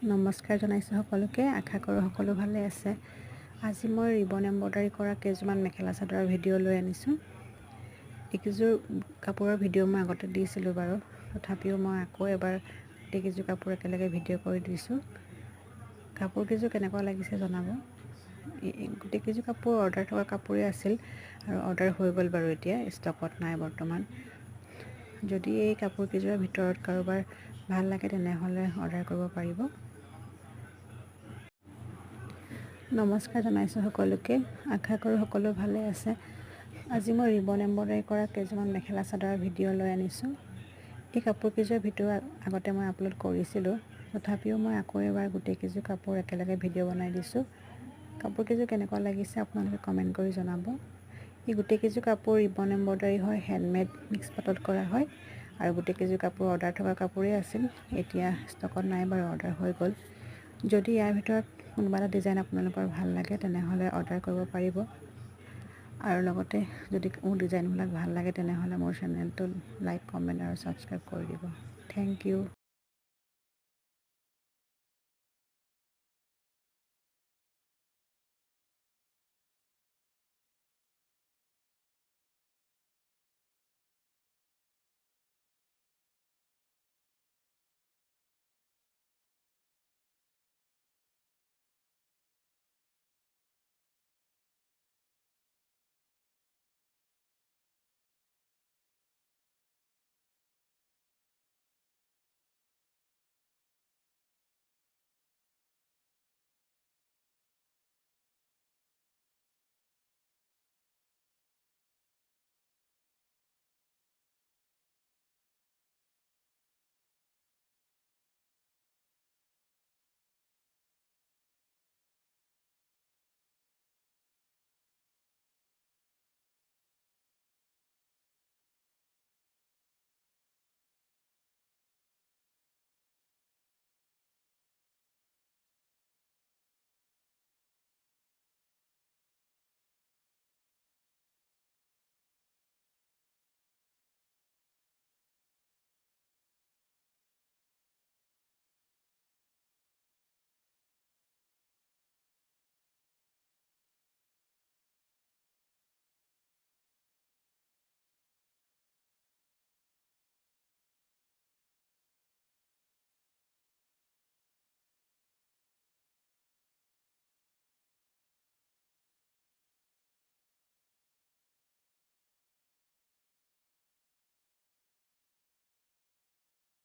নমস্কাৰ জনাইছোঁ সকলোকে। আশা কৰোঁ সকলো ভালে আছে। আজি মই ৰিবন এম্ব্ৰইডাৰী কৰা কেইযোৰমান মেখেলা চাদৰৰ ভিডিঅ' লৈ আনিছোঁ। এইকেইযোৰ কাপোৰৰ ভিডিঅ' মই আগতে দিছিলোঁ বাৰু, তথাপিও মই আকৌ এবাৰ গোটেইকেইযোৰ কাপোৰ একেলগে ভিডিঅ' কৰি দিছোঁ। কাপোৰকেইযোৰ কেনেকুৱা লাগিছে জনাব। গোটেইকেইযোৰ কাপোৰ অৰ্ডাৰ থকা কাপোৰেই আছিল আৰু অৰ্ডাৰ হৈ গ'ল বাৰু, এতিয়া ষ্টকত নাই বৰ্তমান। যদি এই কাপোৰকেইযোৰৰ ভিতৰত কাৰোবাৰ ভাল লাগে তেনেহ'লে অৰ্ডাৰ কৰিব পাৰিব। নমস্কাৰ জনাইছোঁ সকলোকে। আশা কৰোঁ সকলো ভালে আছে। আজি মই ৰিবন এম্ব্ৰইডাৰী কৰা কেইযোৰমান মেখেলা চাদৰৰ ভিডিঅ' লৈ আনিছোঁ। এই কাপোৰকেইযোৰৰ ভিডিঅ' আগতে মই আপলোড কৰিছিলোঁ, তথাপিও মই আকৌ এবাৰ গোটেইকেইযোৰ কাপোৰ একেলগে ভিডিঅ' বনাই দিছোঁ। কাপোৰকেইযোৰ কেনেকুৱা লাগিছে আপোনালোকে কমেণ্ট কৰি জনাব। এই গোটেইকেইযোৰ কাপোৰ ৰিবন এম্ব্ৰইডাৰী হয়, হেণ্ডমেড মিক্স পাটত কৰা হয় আৰু গোটেইকেইযোৰ কাপোৰ অৰ্ডাৰ থকা কাপোৰেই আছিল। এতিয়া ষ্টকত নাই বাৰু, অৰ্ডাৰ হৈ গ'ল। যদি ইয়াৰ ভিতৰত কোনোবা এটা ডিজাইন আপোনালোকৰ ভাল লাগে তেনেহ'লে অৰ্ডাৰ কৰিব পাৰিব। আৰু লগতে যদি মোৰ ডিজাইনবিলাক ভাল লাগে তেনেহ'লে মোৰ চেনেলটো লাইক, কমেণ্ট আৰু ছাবস্ক্ৰাইব কৰি দিব। Thank U.